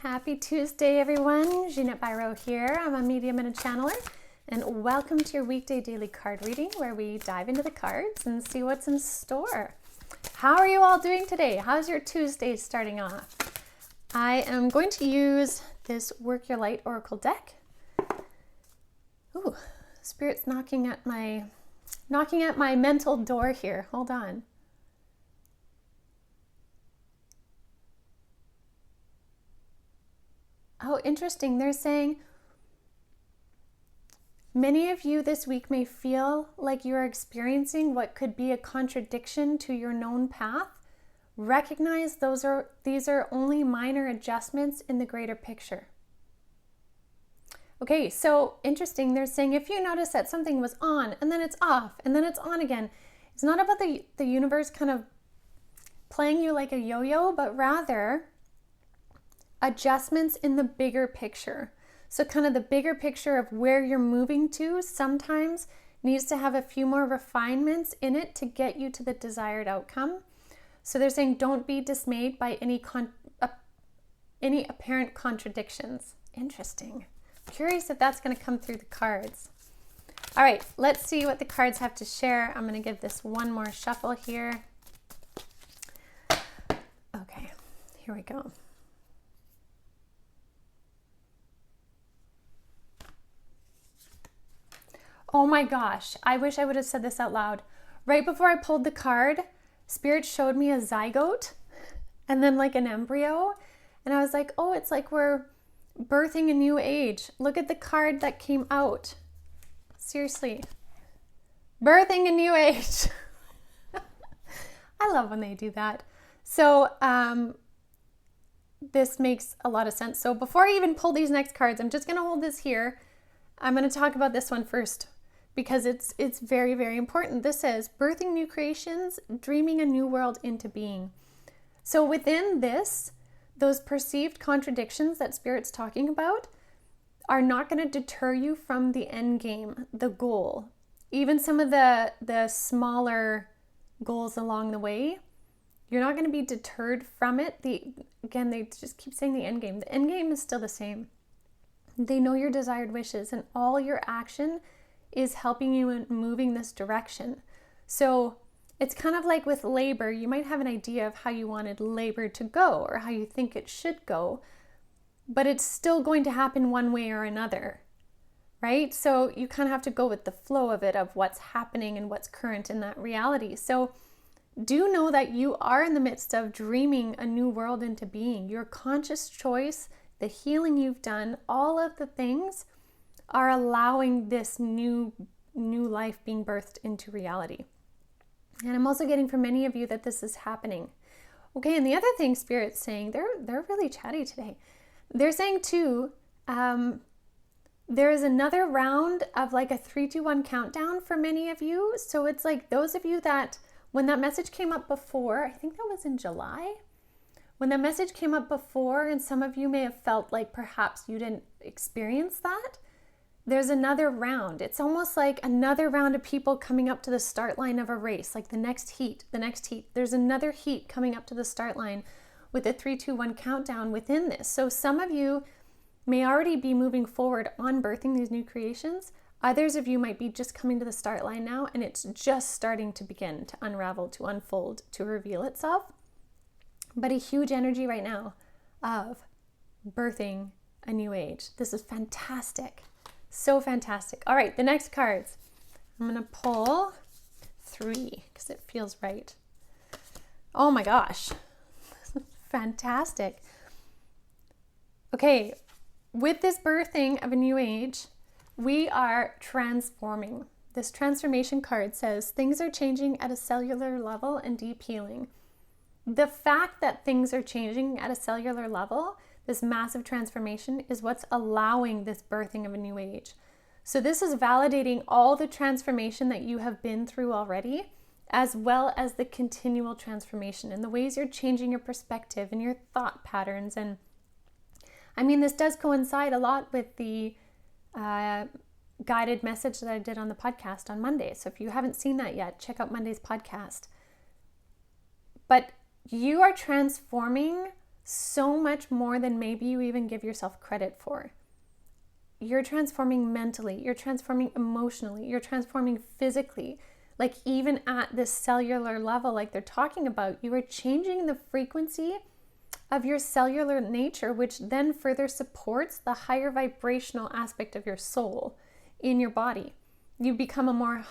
Happy Tuesday, everyone. Jeanette Biro here. I'm a medium and a channeler, and welcome to your weekday daily card reading where we dive into the cards and see what's in store. How are you all doing today? How's your Tuesday starting off? I am going to use this Work Your Light Oracle deck. Ooh, Spirit's knocking at my mental door here. Hold on. Oh, interesting. They're saying many of you this week may feel like you are experiencing what could be a contradiction to your known path. Recognize these are only minor adjustments in the greater picture. Okay, so interesting. They're saying if you notice that something was on and then it's off and then it's on again, it's not about the universe kind of playing you like a yo-yo, but rather adjustments in the bigger picture. So kind of the bigger picture of where you're moving to sometimes needs to have a few more refinements in it to get you to the desired outcome. So they're saying don't be dismayed by any apparent contradictions. Interesting. Curious if that's going to come through the cards. All right, let's see what the cards have to share. I'm going to give this one more shuffle here. Okay, here we go. Oh my gosh, I wish I would have said this out loud. Right before I pulled the card, Spirit showed me a zygote and then like an embryo. And I was like, oh, it's like we're birthing a new age. Look at the card that came out. Seriously. Birthing a new age. I love when they do that. So this makes a lot of sense. So before I even pull these next cards, I'm just going to hold this here. I'm going to talk about this one first, because it's very, very important. This says, birthing new creations, dreaming a new world into being. So within this, those perceived contradictions that Spirit's talking about are not going to deter you from the end game, the goal. Even some of the smaller goals along the way, you're not going to be deterred from it. Again, they just keep saying the end game. The end game is still the same. They know your desired wishes, and all your action is helping you in moving this direction. So it's kind of like with labor. You might have an idea of how you wanted labor to go or how you think it should go, but it's still going to happen one way or another, right? So you kind of have to go with the flow of it, of what's happening and what's current in that reality. So do know that you are in the midst of dreaming a new world into being. Your conscious choice, the healing you've done, all of the things are allowing this new life being birthed into reality. And I'm also getting from many of you that this is happening. Okay, and the other thing Spirit's saying, they're really chatty today. They're saying too, there is another round of like a 3, 2, 1 countdown for many of you. So it's like those of you that, when that message came up before, I think that was in July, when the message came up before, and some of you may have felt like perhaps you didn't experience that, there's another round. It's almost like another round of people coming up to the start line of a race, like the next heat. There's another heat coming up to the start line with a 3, 2, 1 countdown within this. So some of you may already be moving forward on birthing these new creations. Others of you might be just coming to the start line now, and it's just starting to begin to unravel, to unfold, to reveal itself. But a huge energy right now of birthing a new age. This is fantastic. So fantastic. All right, the next cards. I'm going to pull 3 because it feels right. Oh my gosh. Fantastic. Okay, with this birthing of a new age, we are transforming. This transformation card says things are changing at a cellular level and deep healing. The fact that things are changing at a cellular level, this massive transformation, is what's allowing this birthing of a new age. So this is validating all the transformation that you have been through already, as well as the continual transformation and the ways you're changing your perspective and your thought patterns. And I mean, this does coincide a lot with the guided message that I did on the podcast on Monday. So if you haven't seen that yet, check out Monday's podcast. But you are transforming so much more than maybe you even give yourself credit for. You're transforming mentally, you're transforming emotionally, you're transforming physically. Like even at this cellular level, like they're talking about, you are changing the frequency of your cellular nature, which then further supports the higher vibrational aspect of your soul in your body. You become a more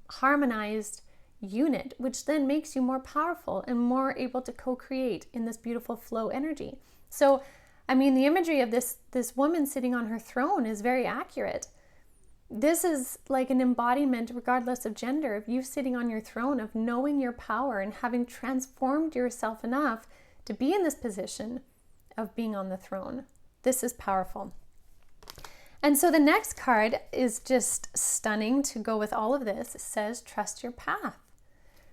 harmonized unit, which then makes you more powerful and more able to co-create in this beautiful flow energy. So, I mean, the imagery of this woman sitting on her throne is very accurate. This is like an embodiment, regardless of gender, of you sitting on your throne, of knowing your power and having transformed yourself enough to be in this position of being on the throne. This is powerful. And so the next card is just stunning to go with all of this. It says, trust your path,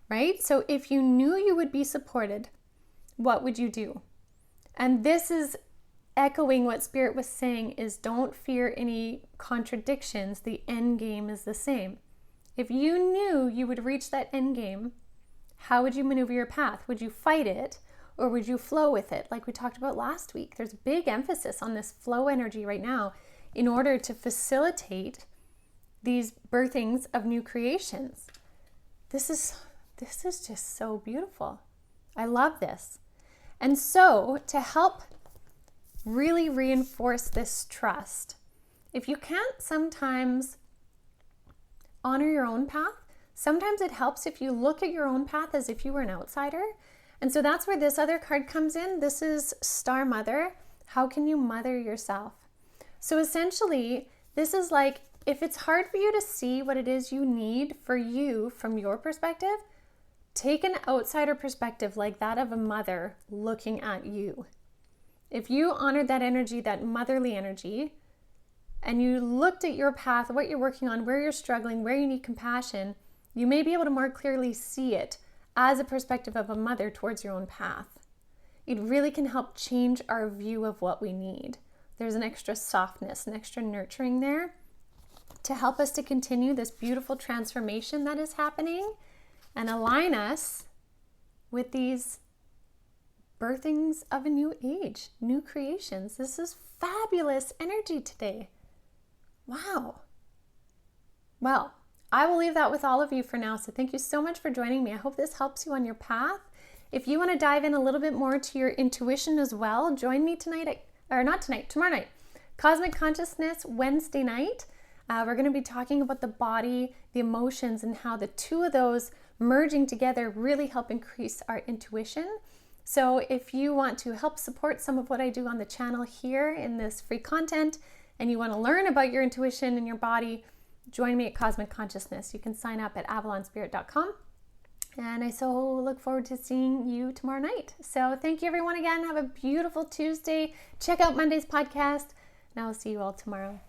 right? So if you knew you would be supported, what would you do? And this is echoing what Spirit was saying, is don't fear any contradictions. The end game is the same. If you knew you would reach that end game, how would you maneuver your path? Would you fight it or would you flow with it? Like we talked about last week, there's a big emphasis on this flow energy right now in order to facilitate these birthings of new creations. This is just so beautiful. I love this. And so to help really reinforce this trust, if you can't sometimes honor your own path, sometimes it helps if you look at your own path as if you were an outsider. And so that's where this other card comes in. This is Star Mother. How can you mother yourself? So essentially, this is like, if it's hard for you to see what it is you need for you from your perspective, take an outsider perspective like that of a mother looking at you. If you honored that energy, that motherly energy, and you looked at your path, what you're working on, where you're struggling, where you need compassion, you may be able to more clearly see it as a perspective of a mother towards your own path. It really can help change our view of what we need. There's an extra softness, an extra nurturing there to help us to continue this beautiful transformation that is happening and align us with these birthings of a new age, new creations. This is fabulous energy today. Wow. Well, I will leave that with all of you for now. So thank you so much for joining me. I hope this helps you on your path. If you want to dive in a little bit more to your intuition as well, join me tomorrow night, Cosmic Consciousness Wednesday night. We're going to be talking about the body, the emotions, and how the two of those merging together really help increase our intuition. So if you want to help support some of what I do on the channel here in this free content, and you want to learn about your intuition and your body, join me at Cosmic Consciousness. You can sign up at avalonspirit.com. And I so look forward to seeing you tomorrow night. So thank you everyone again. Have a beautiful Tuesday. Check out Monday's podcast, and I will see you all tomorrow.